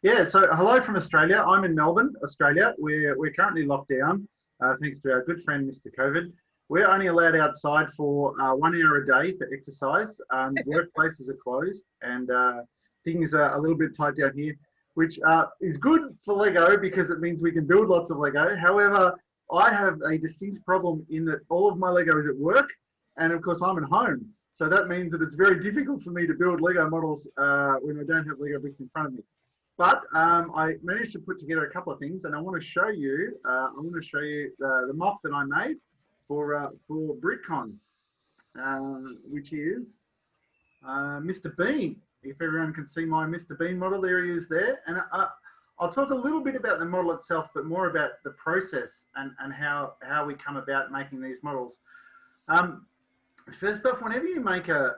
Yeah, so hello from Australia. I'm in Melbourne, Australia. We're currently locked down, thanks to our good friend Mr. COVID. We're only allowed outside for 1 hour a day for exercise. Workplaces are closed, and things are a little bit tight down here, which is good for Lego because it means we can build lots of Lego. However, I have a distinct problem in that all of my Lego is at work, and of course I'm at home. So that means that it's very difficult for me to build Lego models when I don't have Lego bricks in front of me. But I managed to put together a couple of things, and I want to show you. The mock that I made for BrickCon, which is Mr. Bean. If everyone can see my Mr. Bean model, there he is there. And I'll talk a little bit about the model itself, but more about the process and how we come about making these models. First off, whenever you make a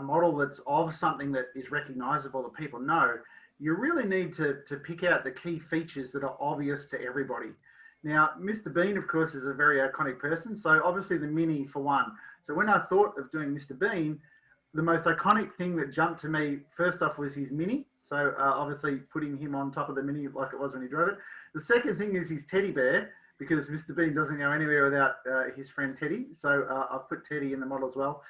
model that's of something that is recognizable that people know, you really need to pick out the key features that are obvious to everybody. Now, Mr. Bean, of course, is a very iconic person. So obviously the Mini for one. So when I thought of doing Mr. Bean, the most iconic thing that jumped to me first off was his Mini. So obviously putting him on top of the Mini like it was when he drove it. The second thing is his teddy bear, because Mr. Bean doesn't go anywhere without his friend Teddy. So I've put Teddy in the model as well.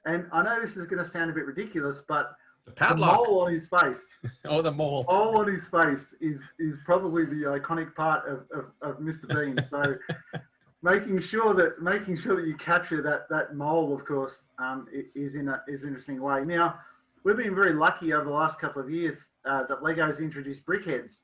And I know this is going to sound a bit ridiculous, but the mole on his face. Oh, the mole. Mole on his face is probably the iconic part of Mr. Bean. So making sure that you capture that mole, of course, is in an interesting way. Now, we've been very lucky over the last couple of years that Lego's introduced brickheads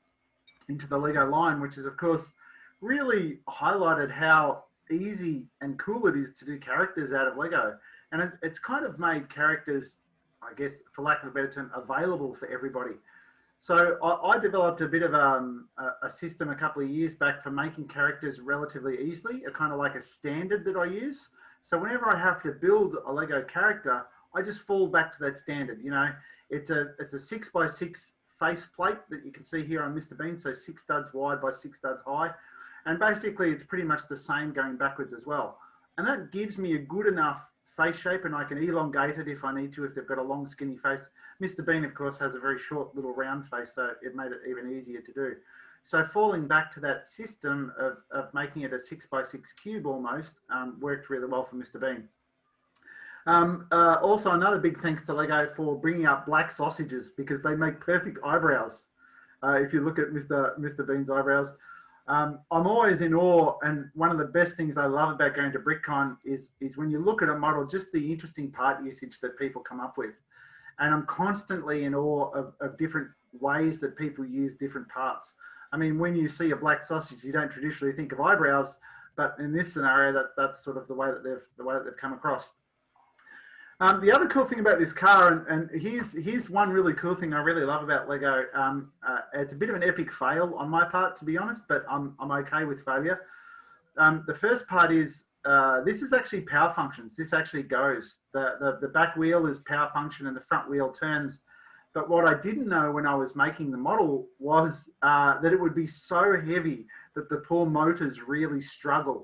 into the Lego line, which is, of course, really highlighted how easy and cool it is to do characters out of Lego. And it's kind of made characters, I guess, for lack of a better term, available for everybody. So I developed a bit of a system a couple of years back for making characters relatively easily, a kind of like a standard that I use. So whenever I have to build a Lego character, I just fall back to that standard. You know, it's a 6x6 face plate that you can see here on Mr. Bean. So 6 studs wide by 6 studs high. And basically it's pretty much the same going backwards as well. And that gives me a good enough face shape, and I can elongate it if I need to, if they've got a long skinny face. Mr. Bean, of course, has a very short little round face, so it made it even easier to do. So falling back to that system of making it a 6x6 cube almost worked really well for Mr. Bean. Also, another big thanks to Lego for bringing out black sausages, because they make perfect eyebrows. If you look at Mr. Bean's eyebrows. I'm always in awe, and one of the best things I love about going to BrickCon is when you look at a model, just the interesting part usage that people come up with. And I'm constantly in awe of different ways that people use different parts. I mean, when you see a black sausage, you don't traditionally think of eyebrows, but in this scenario, that's sort of the way that they've come across. The other cool thing about this car, and here's one really cool thing I really love about Lego. It's a bit of an epic fail on my part, to be honest, but I'm okay with failure. The first part is this is actually power functions. This actually goes. The back wheel is power function and the front wheel turns. But what I didn't know when I was making the model was that it would be so heavy that the poor motors really struggle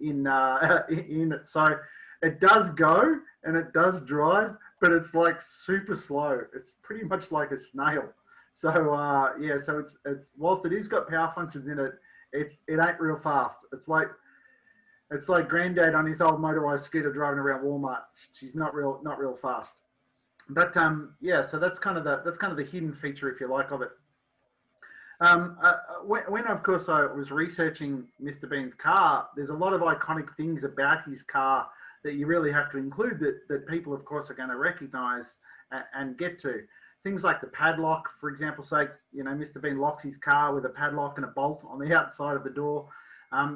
in it. So it does go and it does drive, but it's like super slow. It's pretty much like a snail. So yeah, so it's whilst it is got power functions in it, it ain't real fast. It's like Granddad on his old motorized scooter driving around Walmart. She's not real fast. But yeah, so that's kind of the hidden feature, if you like, of it. When of course I was researching Mr. Bean's car, there's a lot of iconic things about his car that you really have to include that people, of course, are going to recognize and get to. Things like the padlock, for example, say, you know, Mr. Bean locks his car with a padlock and a bolt on the outside of the door.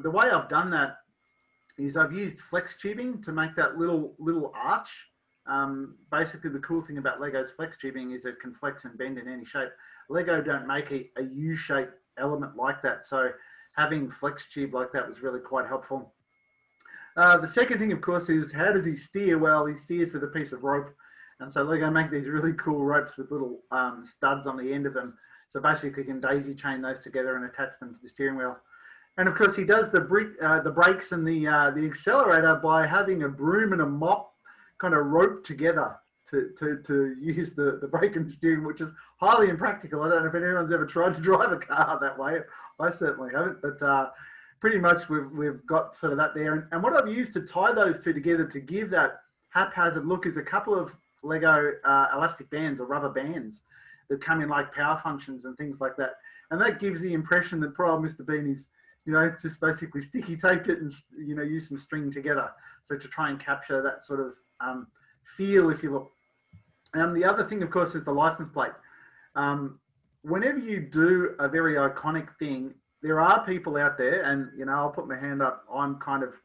The way I've done that is I've used flex tubing to make that little arch. Basically, the cool thing about Lego's flex tubing is it can flex and bend in any shape. Lego don't make a U-shaped element like that, so having flex tube like that was really quite helpful. The second thing, of course, is how does he steer? Well, he steers with a piece of rope. And so Lego make these really cool ropes with little studs on the end of them. So basically you can daisy chain those together and attach them to the steering wheel. And of course he does the brakes and the accelerator by having a broom and a mop kind of roped together to use the brake and steering, which is highly impractical. I don't know if anyone's ever tried to drive a car that way. I certainly haven't, but pretty much we've got sort of that there. And what I've used to tie those two together to give that haphazard look is a couple of Lego elastic bands or rubber bands that come in like power functions and things like that. And that gives the impression that poor old Mr. Bean is, just basically sticky taped it and, use some string together. So to try and capture that sort of feel, if you look. The other thing, of course, is the license plate. Whenever you do a very iconic thing, there are people out there, and, I'll put my hand up, I'm kind of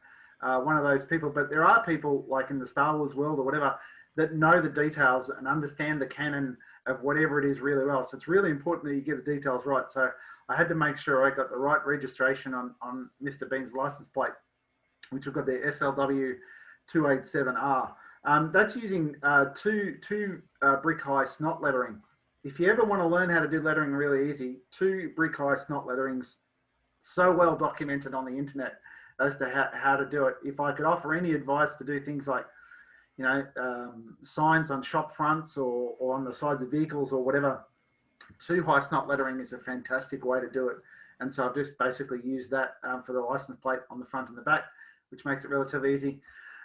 one of those people, but there are people like in the Star Wars world or whatever that know the details and understand the canon of whatever it is really well. So it's really important that you get the details right. So I had to make sure I got the right registration on Mr. Bean's license plate, which I've got the SLW287R. That's using two brick high snot lettering. If you ever want to learn how to do lettering really easy, 2 brick high snot letterings, so well documented on the internet as to how to do it. If I could offer any advice to do things like, signs on shop fronts or on the sides of vehicles or whatever, 2 high snot lettering is a fantastic way to do it. And so I've just basically used that for the license plate on the front and the back, which makes it relatively easy.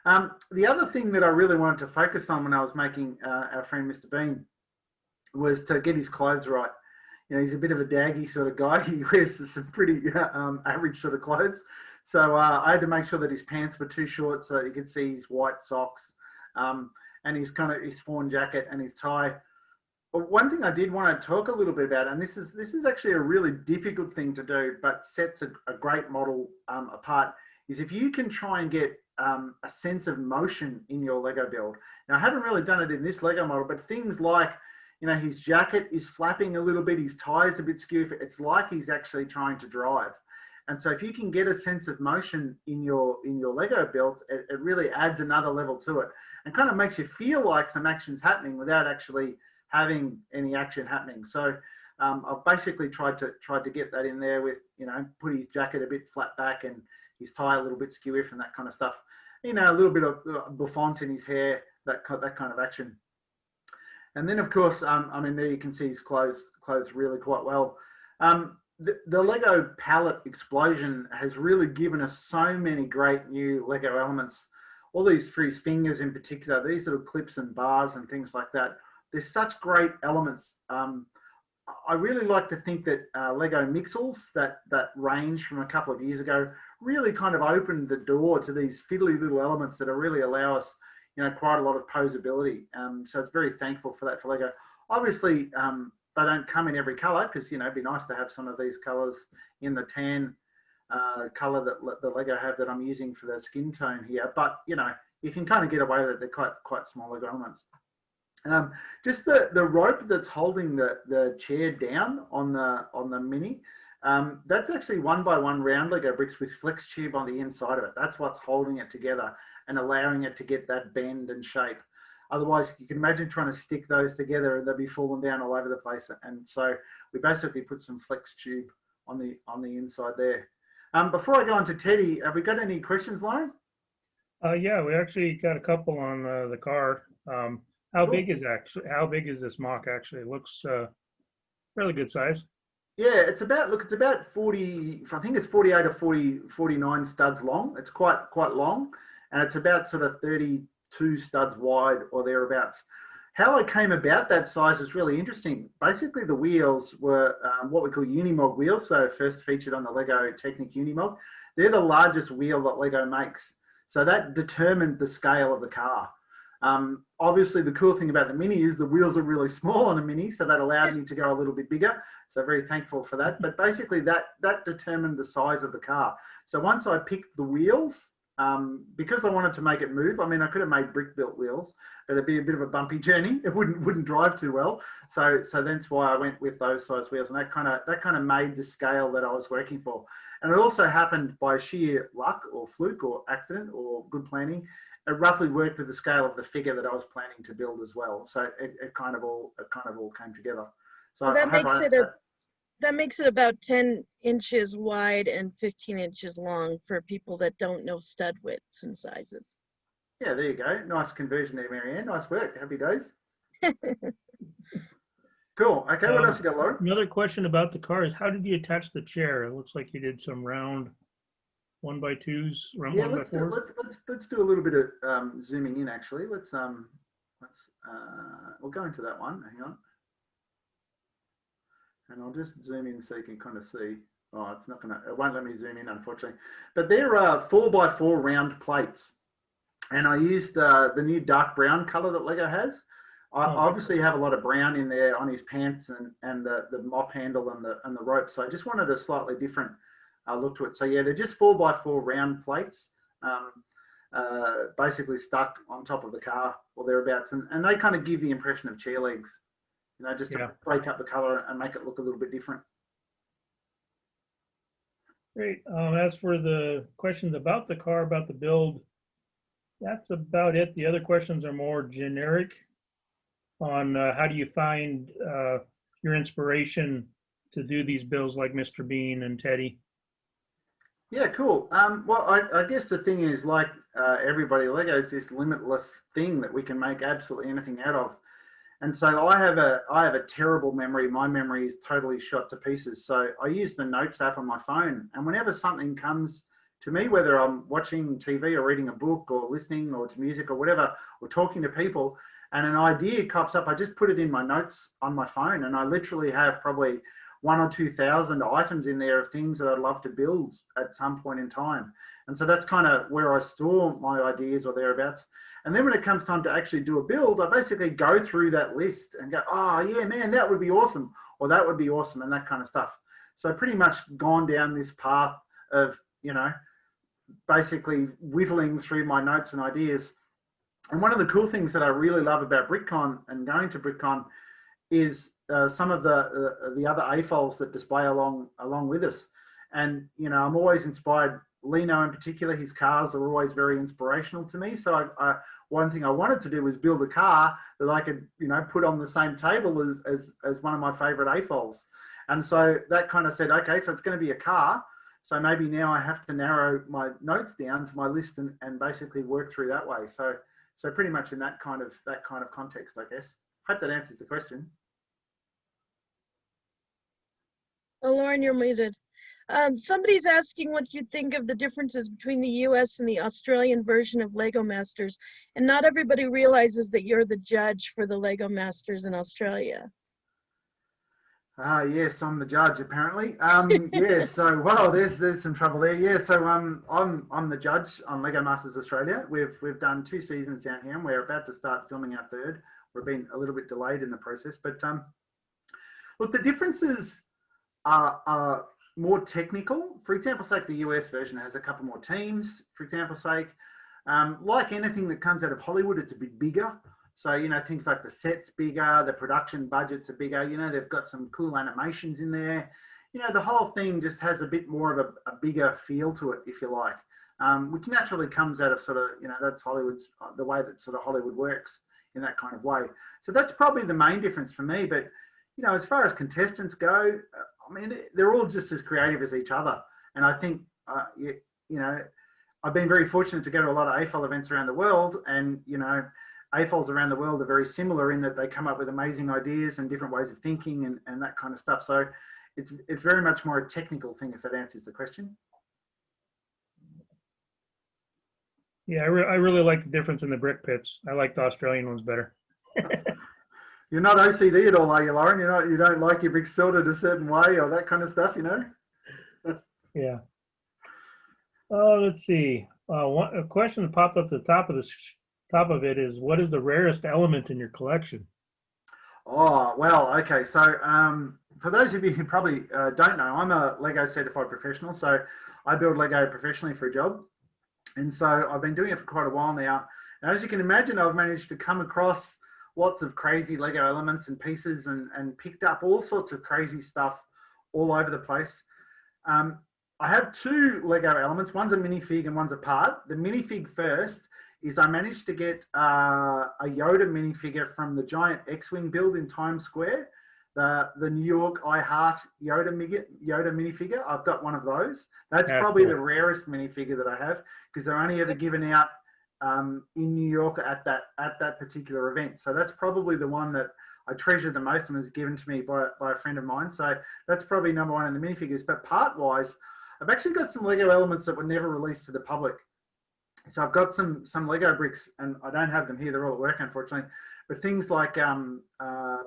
The other thing that I really wanted to focus on when I was making our friend Mr. Bean was to get his clothes right. He's a bit of a daggy sort of guy. He wears some pretty average sort of clothes. So I had to make sure that his pants were too short so that you could see his white socks and his fawn jacket and his tie. But one thing I did want to talk a little bit about, and this is actually a really difficult thing to do, but sets a great model apart, is if you can try and get a sense of motion in your Lego build. Now, I haven't really done it in this Lego model, but things like, his jacket is flapping a little bit, his tie is a bit skew. It's like he's actually trying to drive. And so if you can get a sense of motion in your Lego builds, it really adds another level to it and kind of makes you feel like some action's happening without actually having any action happening. So I've basically tried to get that in there with, put his jacket a bit flat back and his tie a little bit skewish and that kind of stuff. A little bit of bouffant in his hair, that kind of action. And then, of course, there you can see his clothes really quite well. The Lego palette explosion has really given us so many great new Lego elements. All these for his fingers in particular, these little clips and bars and things like that. There's such great elements. I really like to think that Lego Mixels, that range from a couple of years ago, really kind of opened the door to these fiddly little elements that really allow us, quite a lot of posability. So it's very thankful for that for Lego. Obviously, they don't come in every color because, it'd be nice to have some of these colors in the tan color that the Lego have that I'm using for the skin tone here. But, you can kind of get away with it. They're quite small Lego elements. Just the rope that's holding the chair down on the Mini, that's actually 1x1 round Lego bricks with flex tube on the inside of it. That's what's holding it together and allowing it to get that bend and shape. Otherwise, you can imagine trying to stick those together and they'll be falling down all over the place. And so we basically put some flex tube on the inside there. Before I go on to Teddy, have we got any questions, Lauren? Yeah, we actually got a couple on the car. How big is this MOC actually? It looks fairly good size. Yeah, it's about 40, I think it's 48 or 49 studs long. It's quite long, and it's about sort of 32 studs wide or thereabouts. How I came about that size is really interesting. Basically, the wheels were what we call Unimog wheels, so first featured on the Lego Technic Unimog. They're the largest wheel that Lego makes, so that determined the scale of the car. Obviously, the cool thing about the Mini is the wheels are really small on a Mini, so that allowed me to go a little bit bigger. So very thankful for that. But basically, that determined the size of the car. So once I picked the wheels, because I wanted to make it move, I mean, I could have made brick-built wheels, but it'd be a bit of a bumpy journey. It wouldn't drive too well. So that's why I went with those size wheels, and that kind of made the scale that I was working for. And it also happened by sheer luck or fluke or accident or good planning. It roughly worked with the scale of the figure that I was planning to build as well. So it kind of all came together. So well, that makes it about 10 inches wide and 15 inches long for people that don't know stud widths and sizes. Yeah, there you go. Nice conversion there, Marianne. Nice work. Happy days. Cool. Okay, what else you got, Lauren? Another question about the car is how did you attach the chair? It looks like you did some round 1x2s, round Yeah, 1x4s. let's do a little bit of zooming in. Actually, we'll go into that one. Hang on, and I'll just zoom in so you can kind of see. Oh, it won't let me zoom in, unfortunately. But they're 4x4 round plates, and I used the new dark brown color that Lego has. I obviously have a lot of brown in there on his pants and the mop handle and the rope. So I just wanted a slightly different look to it. So yeah, they're just 4x4 round plates, basically stuck on top of the car or thereabouts, and they kind of give the impression of chair legs, just to break up the color and make it look a little bit different. Great. As for the questions about the car, about the build, that's about it. The other questions are more generic on how do you find your inspiration to do these builds like Mr. Bean and Teddy. Yeah, cool. Well, I guess the thing is, like everybody, Lego is this limitless thing that we can make absolutely anything out of. And so I have a terrible memory. My memory is totally shot to pieces. So I use the Notes app on my phone, and whenever something comes to me, whether I'm watching TV or reading a book or listening or to music or whatever, or talking to people, and an idea pops up, I just put it in my notes on my phone, and I literally have probably 1,000 or 2,000 items in there of things that I'd love to build at some point in time. And so that's kind of where I store my ideas or thereabouts. And then when it comes time to actually do a build, I basically go through that list and go, oh yeah, man, that would be awesome, or that would be awesome, and that kind of stuff. So pretty much gone down this path of, basically whittling through my notes and ideas. And one of the cool things that I really love about BrickCon and going to BrickCon is some of the other AFOLs that display along with us. And, I'm always inspired. Lino in particular, his cars are always very inspirational to me. So one thing I wanted to do was build a car that I could, put on the same table as one of my favorite AFOLs. And so that kind of said, okay, so it's going to be a car. So maybe now I have to narrow my notes down to my list and basically work through that way. So pretty much in that kind of context, I guess. Hope that answers the question. Oh, Lauren, you're muted. Somebody's asking what you think of the differences between the US and the Australian version of Lego Masters. And not everybody realizes that you're the judge for the Lego Masters in Australia. Yes, I'm the judge apparently. Yeah, so there's some trouble there. Yeah, so I'm the judge on Lego Masters Australia. We've done 2 seasons down here, and we're about to start filming our 3rd. We've been a little bit delayed in the process, but look, the differences are more technical. For example, sake, the US version has a couple more teams. For example, sake, like anything that comes out of Hollywood, it's a bit bigger. So, things like the set's bigger, the production budgets are bigger, they've got some cool animations in there. The whole thing just has a bit more of a bigger feel to it, if you like, which naturally comes out of sort of, that's Hollywood's, the way that sort of Hollywood works in that kind of way. So that's probably the main difference for me. But, as far as contestants go, they're all just as creative as each other. And I think, I've been very fortunate to go to a lot of AFOL events around the world, and, AFOLs around the world are very similar in that they come up with amazing ideas and different ways of thinking and that kind of stuff. So it's very much more a technical thing, if that answers the question. Yeah, I really like the difference in the brick pits. I like the Australian ones better. You're not OCD at all, are you, Lauren? You don't like your bricks sorted a certain way or that kind of stuff, Yeah. Let's see. A question that popped up at the top of it is, what is the rarest element in your collection? Oh, well, okay. So for those of you who probably don't know, I'm a Lego certified professional. So I build Lego professionally for a job. And so I've been doing it for quite a while now. And as you can imagine, I've managed to come across lots of crazy Lego elements and pieces and picked up all sorts of crazy stuff all over the place. I have 2 Lego elements. One's a minifig and one's a part. The minifig first is I managed to get a Yoda minifigure from the giant X-Wing build in Times Square, the New York I Heart Yoda minifigure. I've got one of those. That's probably cool. The rarest minifigure that I have, because they're only ever given out in New York at that particular event. So that's probably the one that I treasure the most and was given to me by a friend of mine. So that's probably number one in the minifigures. But part-wise, I've actually got some Lego elements that were never released to the public. So I've got some Lego bricks, and I don't have them here. They're all at work, unfortunately. But things like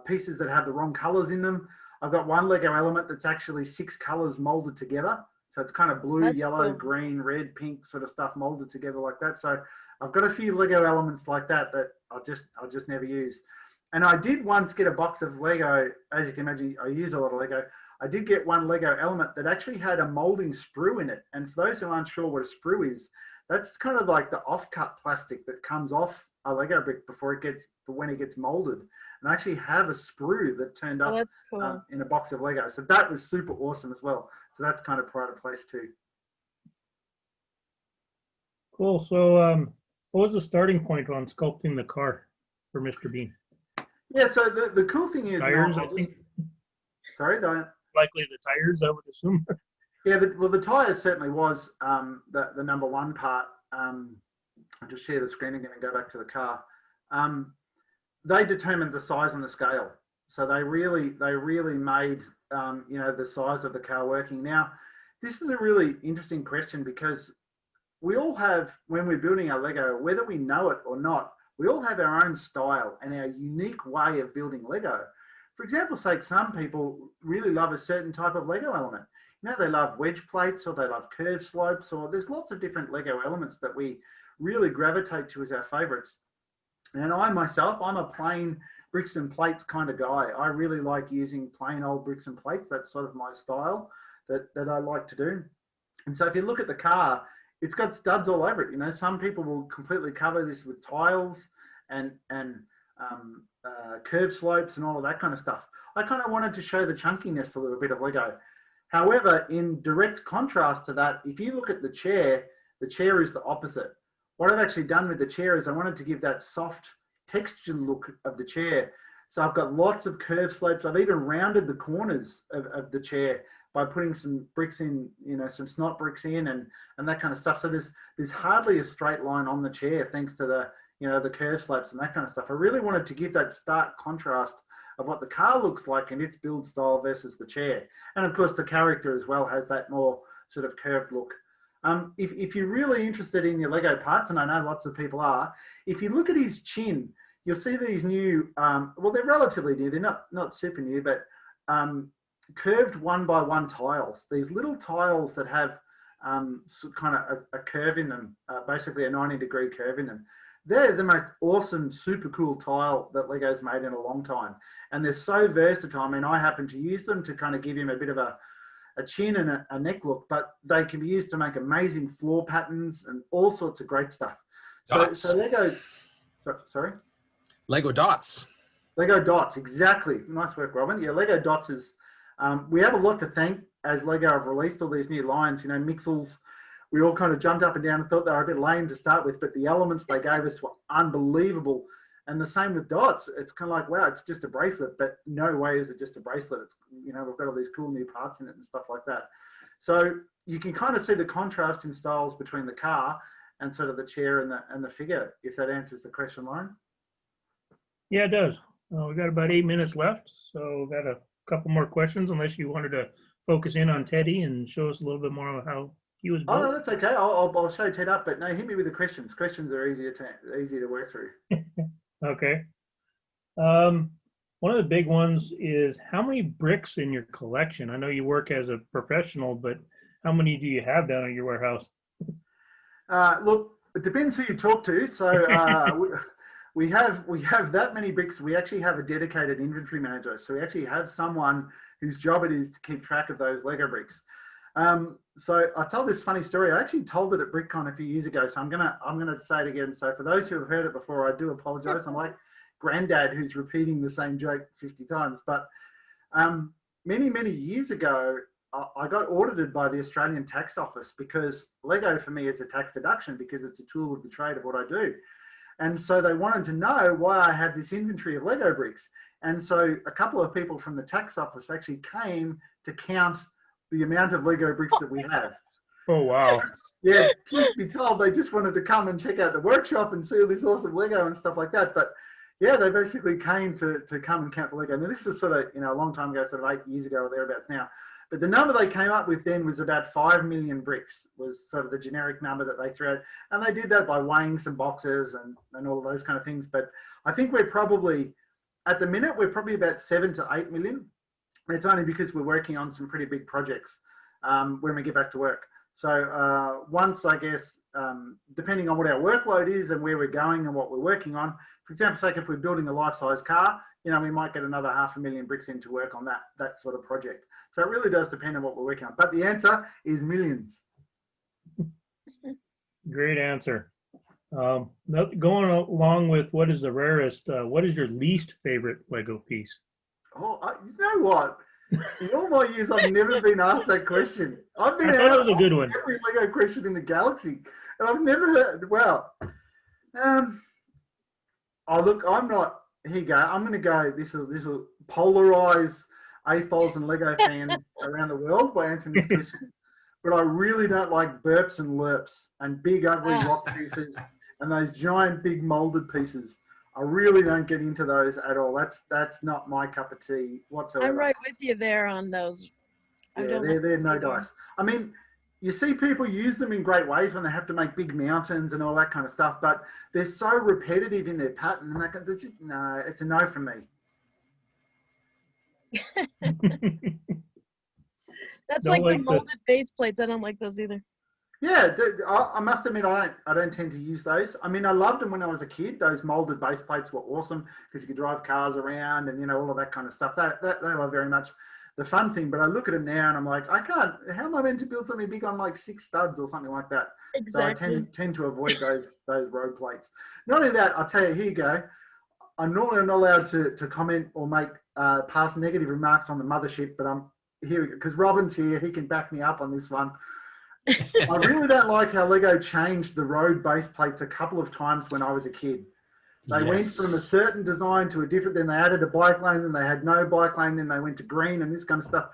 pieces that have the wrong colors in them. I've got one Lego element that's actually 6 colors molded together. So it's kind of blue, That's yellow, cool. green, red, pink sort of stuff molded together like that. So I've got a few Lego elements like that I'll just never use. And I did once get a box of Lego. As you can imagine, I use a lot of Lego. I did get one Lego element that actually had a molding sprue in it. And for those who aren't sure what a sprue is, that's kind of like the off-cut plastic that comes off a Lego brick when it gets molded. And I actually have a sprue that turned up That's cool. in a box of Lego. So that was super awesome as well. So that's kind of pride of place too. Cool. So what was the starting point on sculpting the car for Mr. Bean? Yeah, so the cool thing is... Tires, I think. Sorry, Diane. Likely the tires, I would assume. Yeah, well, the tires certainly was the number one part. I'll just share the screen again and go back to the car. They determined the size and the scale. So they really made, the size of the car working. Now, this is a really interesting question because we all have, when we're building our Lego, whether we know it or not, we all have our own style and our unique way of building Lego. For example's sake, some people really love a certain type of Lego element. They love wedge plates, or they love curved slopes, or there's lots of different Lego elements that we really gravitate to as our favorites. And I myself, I'm a plain bricks and plates kind of guy. I really like using plain old bricks and plates. That's sort of my style that I like to do. And so if you look at the car, it's got studs all over it. Some people will completely cover this with tiles and curved slopes and all of that kind of stuff. I kind of wanted to show the chunkiness a little bit of Lego. However, in direct contrast to that, if you look at the chair is the opposite. What I've actually done with the chair is I wanted to give that soft textured look of the chair. So I've got lots of curved slopes. I've even rounded the corners of the chair by putting some bricks in, some snot bricks in and that kind of stuff. So there's hardly a straight line on the chair thanks to the curved slopes and that kind of stuff. I really wanted to give that stark contrast of what the car looks like in its build style versus the chair. And of course the character as well has that more sort of curved look. If you're really interested in your Lego parts, and I know lots of people are, if you look at his chin, you'll see these new, well, they're relatively new, they're not super new, but curved 1x1 tiles. These little tiles that have kind of a curve in them, basically a 90-degree curve in them. They're the most awesome, super cool tile that Lego's made in a long time. And they're so versatile. I mean, I happen to use them to kind of give him a bit of a chin and a neck look, but they can be used to make amazing floor patterns and all sorts of great stuff. So Lego, sorry? Lego dots. Lego dots, exactly. Nice work, Robin. Yeah, Lego dots is, we have a lot to thank as Lego have released all these new lines. Mixels, we all kind of jumped up and down and thought they were a bit lame to start with, but the elements they gave us were unbelievable. And the same with dots. It's kind of like, wow, it's just a bracelet, but no way is it just a bracelet. It's, we've got all these cool new parts in it and stuff like that. So you can kind of see the contrast in styles between the car and sort of the chair and the figure, if that answers the question, Lauren. Yeah, it does. We've got about 8 minutes left, so we've got a couple more questions, unless you wanted to focus in on Teddy and show us a little bit more of how he was built. Oh, no, that's okay. I'll show Ted up, but no, hit me with the questions. Questions are easier to work through. Okay. One of the big ones is how many bricks in your collection? I know you work as a professional, but how many do you have down at your warehouse? Look, it depends who you talk to. So we have that many bricks. We actually have a dedicated inventory manager. So we actually have someone whose job it is to keep track of those Lego bricks. So I told this funny story. I actually told it at BrickCon a few years ago. So I'm gonna say it again. So for those who have heard it before, I do apologize. I'm like granddad who's repeating the same joke 50 times. But many years ago, I got audited by the Australian Tax Office because Lego for me is a tax deduction because it's a tool of the trade of what I do. And so they wanted to know why I had this inventory of Lego bricks. And so a couple of people from the tax office actually came to count the amount of Lego bricks that we have. Oh, wow. Yeah, truth be told, they just wanted to come and check out the workshop and see all this awesome Lego and stuff like that. But yeah, they basically came to come and count the Lego. Now this is sort of, you know, a long time ago, sort of 8 years ago or thereabouts now. But the number they came up with then was about 5 million bricks was sort of the generic number that they threw out. And they did that by weighing some boxes and all of those kind of things. But I think we're probably, at the minute, we're probably about 7 to 8 million. And it's only because we're working on some pretty big projects when we get back to work. So once, I guess, depending on what our workload is and where we're going and what we're working on, for example, say if we're building a life-size car, you know, we might get another 500,000 bricks in to work on that sort of project. So it really does depend on what we're working on. But the answer is millions. Great answer. Going along with what is the rarest, what is your least favorite Lego piece? Oh, you know what? In all my years, I've never been asked that question. I've been I thought it was a good one. Every Lego question in the galaxy, and I've never heard. Wow. Oh look, I'm not. Here you go. I'm going to go. This will polarize AFOLs and Lego fans around the world by answering this question. But I really don't like burps and lerps and big ugly rock pieces and those giant big molded pieces. I really don't get into those at all. That's not my cup of tea whatsoever. I'm right with you there on those. Yeah, they're no dice. I mean, you see people use them in great ways when they have to make big mountains and all that kind of stuff, but they're so repetitive in their pattern, and they're just, no, it's a no from me. That's Don't like the like the- molded base plates. I don't like those either. Yeah, I must admit I don't tend to use those. I mean, I loved them when I was a kid. Those molded base plates were awesome because you could drive cars around and, you know, all of that kind of stuff. They were very much the fun thing. But I look at them now and I'm like, I can't. How am I meant to build something big on like 6 studs or something like that? Exactly. So I tend to avoid those road plates. Not only that, I'll tell you. Here you go. I'm normally not allowed to comment or make pass negative remarks on the mothership, but I'm here because Robin's here. He can back me up on this one. I really don't like how Lego changed the road base plates a couple of times when I was a kid. They went from a certain design to a different, then they added a bike lane, then they had no bike lane, then they went to green and this kind of stuff.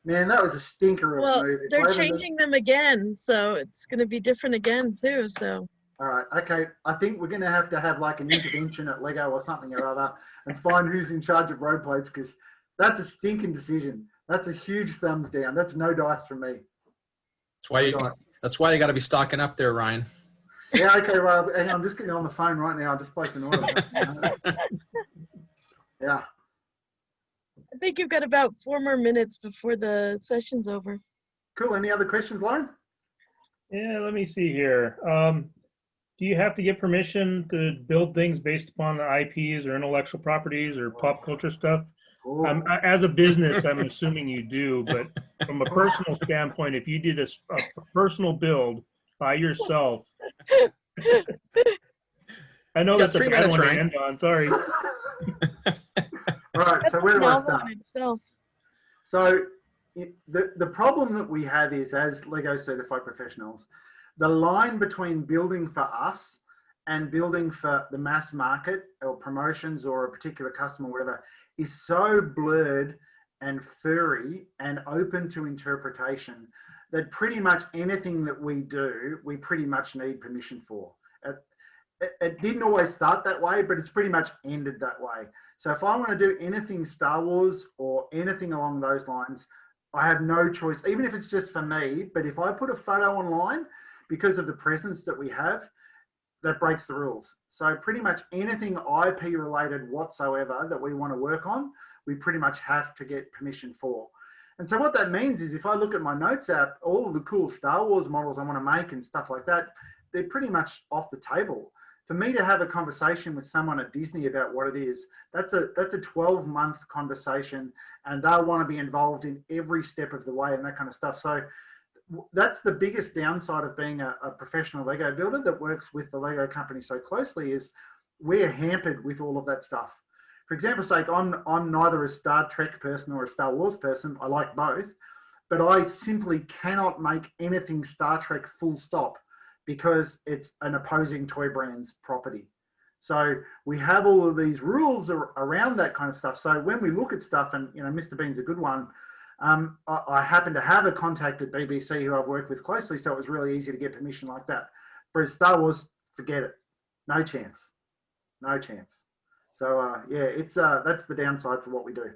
Man, that was a stinker of a move. They're changing them again, so it's going to be different again too. So. All right, okay. I think we're going to have like an intervention at Lego or something or other and find who's in charge of road plates because that's a stinking decision. That's a huge thumbs down. That's no dice from me. That's why you got to be stocking up there, Ryan. Yeah, okay, well, I'm just getting on the phone right now. I'll just place an order. Yeah. I think you've got about 4 more minutes before the session's over. Cool. Any other questions, Lauren? Yeah, let me see here. Do you have to get permission to build things based upon the IPs or intellectual properties or pop culture stuff? As a business, I'm assuming you do, but from a personal standpoint, if you did a personal build by yourself, I know that's a bad one to end on. Sorry. All right, so where do I start? So the problem that we have is, as Lego certified professionals, the line between building for us and building for the mass market or promotions or a particular customer or whatever is so blurred and furry and open to interpretation that pretty much anything that we do, we pretty much need permission for. It didn't always start that way, but it's pretty much ended that way. So if I want to do anything Star Wars or anything along those lines, I have no choice, even if it's just for me. But if I put a photo online, because of the presence that we have, that breaks the rules. So pretty much anything IP related whatsoever that we want to work on, we pretty much have to get permission for. And so what that means is if I look at my notes app, all of the cool Star Wars models I want to make and stuff like that, they're pretty much off the table. For me to have a conversation with someone at Disney about what it is, that's a 12-month conversation, and they'll want to be involved in every step of the way and that kind of stuff. So that's the biggest downside of being a professional Lego builder that works with the Lego company so closely is we're hampered with all of that stuff. For example's sake, I'm neither a Star Trek person or a Star Wars person. I like both, but I simply cannot make anything Star Trek full stop because it's an opposing toy brand's property. So we have all of these rules around that kind of stuff. So when we look at stuff, and you know, Mr. Bean's a good one, I happen to have a contact at BBC who I've worked with closely, so it was really easy to get permission like that. Whereas Star Wars, forget it, no chance, no chance. So yeah, it's that's the downside for what we do.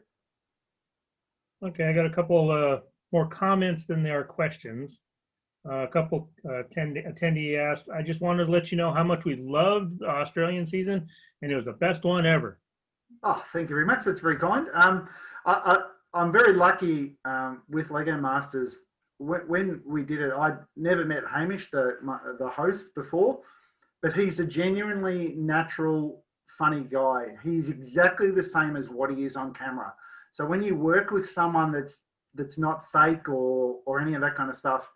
Okay, I got a couple more comments than there are questions. A couple attendee asked, I just wanted to let you know how much we loved the Australian season, and it was the best one ever. Oh, thank you very much. That's very kind. I'm very lucky with Lego Masters. When we did it, I'd never met Hamish, the host, before, but he's a genuinely natural, funny guy. He's exactly the same as what he is on camera. So when you work with someone that's not fake or any of that kind of stuff,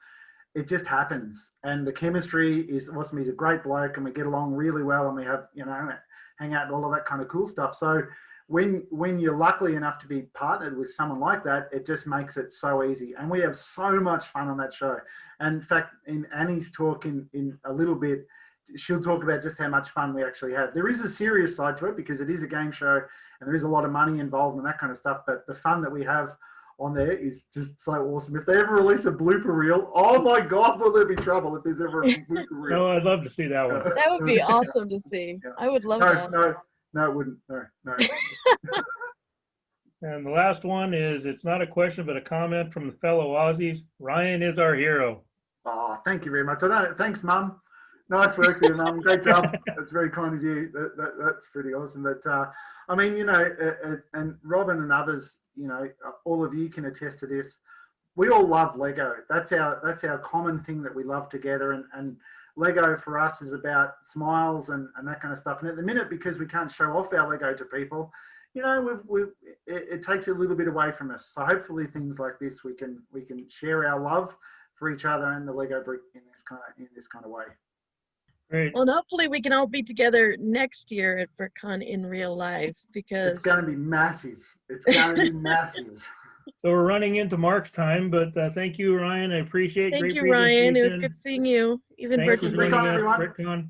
it just happens. And the chemistry is awesome. He's a great bloke and we get along really well and we have, hang out and all of that kind of cool stuff. So when you're lucky enough to be partnered with someone like that, it just makes it so easy. And we have so much fun on that show. And in fact, in Annie's talk in a little bit, she'll talk about just how much fun we actually have. There is a serious side to it because it is a game show and there is a lot of money involved and that kind of stuff. But the fun that we have on there is just so awesome. If they ever release a blooper reel, oh my God, will there be trouble if there's ever a blooper reel? No, I'd love to see that one. That would be awesome to see. Yeah. I would love that. No, it wouldn't. No. And the last one is, it's not a question, but a comment from the fellow Aussies. Ryan is our hero. Oh, thank you very much. Thanks, Mum. Nice work there, Mum. Great job. That's very kind of you. That's pretty awesome. But I mean, and Robin and others, all of you can attest to this. We all love Lego. That's our common thing that we love together. And Lego for us is about smiles and that kind of stuff. And at the minute, because we can't show off our Lego to people, it takes a little bit away from us. So hopefully things like this, we can share our love for each other and the Lego brick in this kind of way. Great. Well, and hopefully we can all be together next year at BrickCon in real life because it's going to be massive. It's going to be massive. So we're running into Mark's time, but thank you, Ryan. I appreciate it. Thank you, Ryan. It was good seeing you, even Thanks virtually. for joining us, BrickCon.